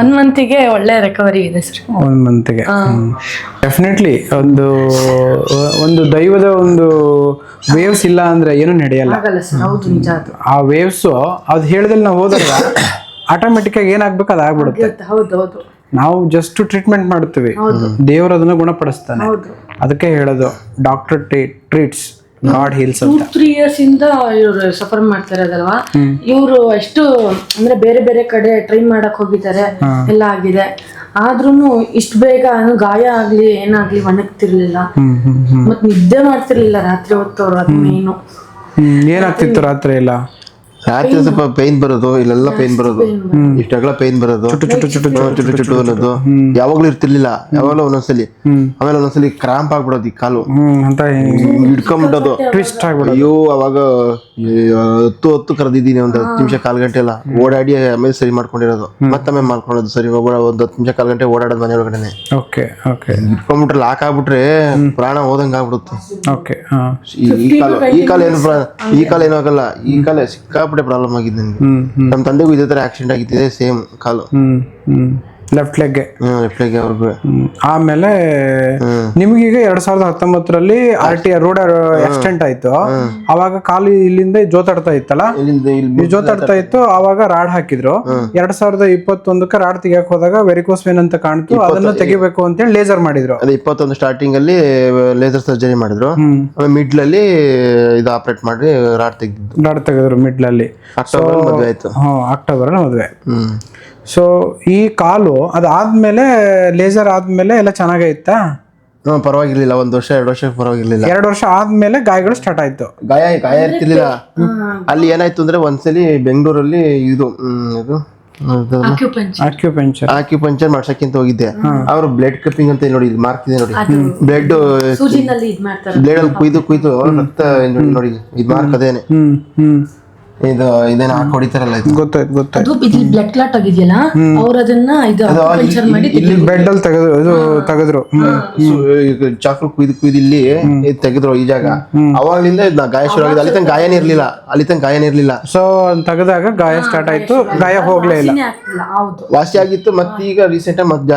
1 ಮಂತಿಗೆ ಒಳ್ಳೆ ರಿಕವರಿ ಇದೆ sir. 1 ಮಂತ್ಗೆ definitely ಒಂದು ದೈವದ ಒಂದು ವೇವ್ಸ್ ಇಲ್ಲ ಅಂದ್ರೆ ಏನು ನಡೆಯಲ್ಲ. ಹೌದು, ನಿಜ ಅದು. ಆ ವೇವ್ಸ್ ಅದು ಹೇಳ್ದಲ್ಲಿ ನಾವು ಹೋದಾಗ ಆಟೋಮೆಟಿಕ್ ಆಗಿ ಏನಾಗ್ಬೇಕು ಅದು ಆಗ್ಬಿಡುತ್ತೆ. ಹೌದೌದು. ನಾವು ಜಸ್ಟ್ ಟ್ರೀಟ್ಮೆಂಟ್ ಮಾಡ್ತೀವಿ, ದೇವರು ಅದನ್ನ ಗುಣಪಡಿಸ್ತಾನೆ. ಅದಕ್ಕೆ ಹೇಳೋದು ಡಾಕ್ಟರ್ ಟ್ರೀಟ್ಸ್, ಗಾಡ್ ಹೀಲ್ಸ್ ಅಂತ. 2-3 years ಇಂದ ಇವ್ರು ಸಫರ್ ಮಾಡ್ತಾ ಇರೋದಲ್ವಾ. ಇವ್ರು ಎಷ್ಟು ಅಂದ್ರೆ ಬೇರೆ ಬೇರೆ ಕಡೆ ಟ್ರೈ ಮಾಡಕ್ ಹೋಗಿದ್ದಾರೆ, ಎಲ್ಲ ಆಗಿದೆ. ಆದ್ರೂನು ಇಷ್ಟು ಬೇಗ ಗಾಯ ಆಗ್ಲಿ ಏನಾಗ್ಲಿ ಒಣಗ್ತಿರ್ಲಿಲ್ಲ, ಮತ್ ನಿದ್ದೆ ಮಾಡ್ತಿರ್ಲಿಲ್ಲ ರಾತ್ರಿ ಹೊತ್ತು. ಅವ್ರು ಅದು ಮೇನು. ಏನಾಗ್ತಿತ್ತು ರಾತ್ರಿ ಎಲ್ಲ? ರಾತ್ರಿ ಸ್ವಲ್ಪ ಪೈನ್ ಬರೋದು, ಇಲ್ಲೆಲ್ಲ ಪೈನ್ ಬರೋದು, ಇಷ್ಟೆಲ್ಲ ಪೈನ್ ಬರೋದು, ಚುಟ್ಟು ಅನ್ನೋದು ಯಾವಾಗ್ಲೂ ಇರ್ತಿರ್ಲಿಲ್ಲ. ಯಾವಾಗಲೂ ಒಂದೊಂದ್ಸಲಿ, ಆಮೇಲೆ ಒಂದೊಂದ್ಸಲಿ ಕ್ರಾಂಪ್ ಆಗ್ಬಿಡೋದು ಈ ಕಾಲು ಅಂತ ಹಿಡ್ಕೊಂಡ್ಬಿಡೋದು, ಟ್ವಿಸ್ಟ್ ಆಗ್ಬಿಡೋದು. ಅಯ್ಯೋ ಅವಾಗ 10 ಕರೆದಿದ್ದೀನಿ, ಒಂದು 10 ನಿಮಿಷ 1/4 ಗಂಟೆ ಎಲ್ಲ ಓಡಾಡಿ ಆಮೇಲೆ ಸರಿ ಮಾಡ್ಕೊಂಡಿರೋದು, ಮತ್ತೊಮ್ಮೆ ಮಾಡ್ಕೊಳ್ಳೋದು. ಸರಿ ಒಂದು 10 ನಿಮಿಷ 1/4 ಗಂಟೆ ಓಡಾಡೋದು ಮನೆ ಒಳಗಡೆ. Okay okay. ಹಿಡ್ಕೊಂಡ್ಬಿಟ್ರೆ ಲಾಕ್ ಆಗ್ಬಿಟ್ರೆ ಪ್ರಾಣ ಹೋದಂಗ ಆಗ್ಬಿಡುತ್ತೆ. ಓಕೆ. ಈ ಕಾಲ ಏನೂ ಆಗಲ್ಲ. ಈ ಕಾಲ ಸಿಕ್ಕಾಪಟ್ಟೆ ಪ್ರಾಬ್ಲಮ್ ಆಗಿದೆ ನನಗೆ. ನಮ್ಮ ತಂದೆಗೂ ಇದೇ ತರ ಆಕ್ಸಿಡೆಂಟ್ ಆಗಿದ್ದೆ, ಸೇಮ್ ಕಾಲು. ಲೆಫ್ಟ್ ಲೆಗ್ಗೆ ಅವ್ರಿಗೂ. ಆಮೇಲೆ ನಿಮ್ಗೀಗ 2019ರಲ್ಲಿ RTR ರೋಡ್ ಆಕ್ಸಿಡೆಂಟ್ ಆಯ್ತು. ಅವಾಗ ಕಾಲು ಇಲ್ಲಿಂದ ಜೋತಾಡ್ತಾ ಇತ್ತಲ್ಲ, ಜೋತಾಡ್ತಾ ಇತ್ತು. ಅವಾಗ ರಾಡ್ ಹಾಕಿದ್ರು. 2021ಕ್ಕೆ ರಾಡ್ ತೆಗಿಯಕ್ ಹೋದಾಗ ವೆರಿಕೋಸ್ ವೇನ್ ಅಂತ ಕಾಣ್ತು, ಅದನ್ನ ತೆಗಿಬೇಕು ಅಂತೇಳಿ ಲೇಸರ್ ಮಾಡಿದ್ರು. ಅದೇ 21 ಸ್ಟಾರ್ಟಿಂಗ್ ಅಲ್ಲಿ ಲೇಸರ್ ಸರ್ಜರಿ ಮಾಡಿದ್ರು. ಆಮೇಲೆ ಮಿಡ್ಲ್ ಅಲ್ಲಿ ಇದು ಆಪರೇಟ್ ಮಾಡಿ ರಾಡ್ ತೆಗೆದ್ರು ಮಿಡ್ಲ್ ಅಲ್ಲಿ. ಅಕ್ಟೋಬರ್ ಮದುವೆ ಆಯ್ತು. ಅಕ್ಟೋಬರ್ ಮದುವೆ. ಸೊ ಈ ಕಾಲು ಅದಾದ್ಮೇಲೆ ಲೇಸರ್ ಆದ್ಮೇಲೆ ಎಲ್ಲ ಚೆನ್ನಾಗೈತಾ? ಪರವಾಗಿರ್ಲಿಲ್ಲ. 1 ವರ್ಷ 2 ವರ್ಷ ಪರವಾಗಿರ್ಲಿಲ್ಲ. 2 ವರ್ಷ ಆದ್ಮೇಲೆ ಗಾಯಗಳು ಸ್ಟಾರ್ಟ್ ಆಯ್ತು. ಗಾಯ ಇರ್ತಿರ್ಲಿಲ್ಲ. ಅಲ್ಲಿ ಏನಾಯ್ತು ಅಂದ್ರೆ ಒಂದ್ಸಲಿ ಬೆಂಗಳೂರಲ್ಲಿ ಇದು ಆಕ್ಯುಪಂಚರ್ ಮಾಡ್ಸಕ್ಕಿಂತ ಹೋಗಿದ್ದೆ. ಅವರು ಬ್ಲಡ್ ಕಪ್ಪಿಂಗ್ ಅಂತ ನೋಡಿ, ಇಲ್ಲಿ ಮಾರ್ಕ್ ಇದೆ ನೋಡಿ, ಬ್ಲಡ್ ಅಲ್ಲಿ ಕುಯ್ದು ರಕ್ತ ನೋಡಿ, ಇದು ಮಾರ್ಕ್ ಅದೇನೆ. ಇದೇನ ಹೊಡಿತಾರಲ್ಲ, ಗೊತ್ತಾಯ್ತು. ಬ್ಲಡ್ ಕ್ಲಾಟ್ ಆಗಿದೆಯಲ್ಲ, ಅವ್ರು ಅದನ್ನ ಇಲ್ಲಿ ಬೆಡ್ ಅಲ್ಲಿ ತೆಗೆದ್ರು, ಚಾಕು ಕುಯ್ದು ಇಲ್ಲಿ ತೆಗೆದ್ರು ಈ ಜಾಗ. ಅವಾಗ್ಲಿಂದ ಗಾಯ ಶುರು ಆಗಿದೆ. ಅಲ್ಲಿ ತನಕ ಗಾಯನೇ ಇರ್ಲಿಲ್ಲ. ಸೊ ತೆಗೆದಾಗ ಗಾಯ ಸ್ಟಾರ್ಟ್ ಆಯ್ತು. ಗಾಯ ಹೋಗ್ಲೇ ಇಲ್ಲ, ವಾಸಿ ಆಗಿತ್ತು. ಮತ್ತೀಗ ರೀಸೆಂಟ್ ಮತ್ತೆ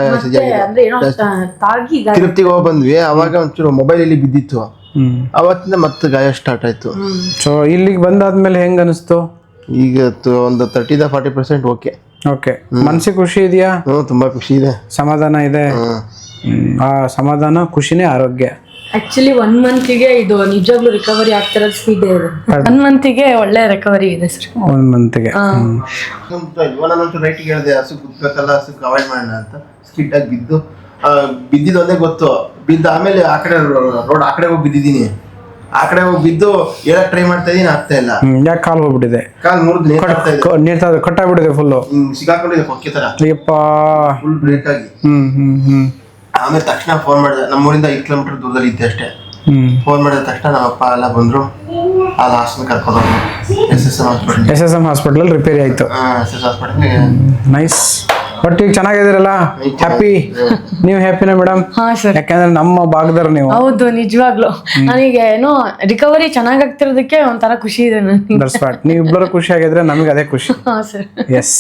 ತಿರುಪ್ತಿಗೆ ಹೋಗಿ ಬಂದ್ವಿ. ಅವಾಗ ಒಂಚೂರು ಮೊಬೈಲ್ ಇಲ್ಲಿ ಬಿದ್ದಿತ್ತು. ಅವತ್ತಿಂದ ಮತ್ತೆ ಗಾಯ ಸ್ಟಾರ್ಟ್ ಆಯ್ತು. ಸೊ ಇಲ್ಲಿಗೆ ಬಂದಾದ್ಮೇಲೆ ಹೆಂಗ ಅನಿಸ್ತು? ಈಗ ಒಂದು 30-40% ಓಕೆ. ಓಕೆ. ಮನಸ್ಸಿಗೆ ಖುಷಿ ಇದೆಯಾ? ತುಂಬಾ ಖುಷಿ ಇದೆ, ಸಮಾಧಾನ ಇದೆ. ಆ ಸಮಾಧಾನ, ಖುಷಿನೇ ಆರೋಗ್ಯ. ಆಕ್ಚುಲಿ 1 ಮಂತಿಗೆ ಇದು ನಿಜವಾಗ್ಲೂ ರಿಕವರಿ ಆಗ್ತಿರೋದು ಸ್ಪೀಡ್ ಇದೆ. 1 ಮಂತಿಗೆ ಒಳ್ಳೆ ರಿಕವರಿ ಇದೆ ಸರ್. 1 ಮಂತಿಗೆ. ರೈಟ್ ಹೇಳಿದೆ, ಹಸು ಕುತ್ಬೇಕಲ್ಲ, ಹಸು ಅವಾಯ್ಡ್ ಮಾಡೋಣ ಅಂತ ಸ್ಕಿಡ್ ಆಗಿ ಬಿದ್ದಿದ್ದು ಒಂದೇ ಗೊತ್ತು. ಬಿದ್ದು ಆಮೇಲೆ ಆ ಕಡೆ ರೋಡ್ ಆ ಕಡೆ ಹೋಗಿ ಬಿದ್ದಿದ್ದೀನಿ. ಆ ಕಡೆ ಹೋಗಿ ಬಿದ್ದು ಹೇಳಕ್ ಟ್ರೈ ಮಾಡ್ತಾ ಇದೀನಿ, ಆಗ್ತಾ ಇಲ್ಲ. ಯಾಕೆ ಕಾಲು ಹೋಗ್ಬಿಟ್ಟಿದೆ? ಕಾಲ್ ಮುರಿದು ಕಟ್ಟಾಗ್ಬಿಟ್ಟಿದೆ ಫುಲ್, ಸಿಗಾಕೊಂಡಿದೆ ಕೊಕ್ಕೆ ತರ. ಫುಲ್ ಬ್ರೇಕ್ ಆಗಿ. ಆಮೇಲೆ ತಕ್ಷಣ ಫೋನ್ ಮಾಡಿದೆ. ನಮ್ಮೂರಿಂದ 5 ಕಿಲೋಮೀಟರ್ ದೂರದಲ್ಲಿ ಇದ್ದೆ ಅಷ್ಟೇ. ಫೋನ್ ಮಾಡಿದ ತಕ್ಷಣ ನಮ್ಮ ಅಪ್ಪ ಎಲ್ಲ ಬಂದ್ರು. ಅಲ್ಲಿ ಹಾಸ್ಪಿಟಲ್ ಕರ್ಕೊಂಡು ಹೋದ್ರು. SSM ಹಾಸ್ಪಿಟಲ್ ರಿಪೇರಿ ಆಯ್ತು. SS hospital. ನೈಸ್. ಬಟ್ ಈಗ ಚೆನ್ನಾಗಿದ್ದೀರಲ್ಲ, ಹ್ಯಾಪಿ? ನೀವು ಹ್ಯಾಪಿನಾ ಮೇಡಮ್? ಯಾಕಂದ್ರೆ ನಮ್ಮ ಭಾಗದವ್ರು ನೀವು. ಹೌದು, ನಿಜವಾಗ್ಲು ನನಗೆ ಏನೋ ರಿಕವರಿ ಚೆನ್ನಾಗಾಗ್ತಿರೋದಕ್ಕೆ ಒಂಥರ ಖುಷಿ ಇದೆ. ನೀವಿಬ್ಬರು ಖುಷಿ ಆಗಿದ್ರೆ ನಮಗೆ ಅದೇ ಖುಷಿ. ಹಾ ಸರ್. ಎಸ್.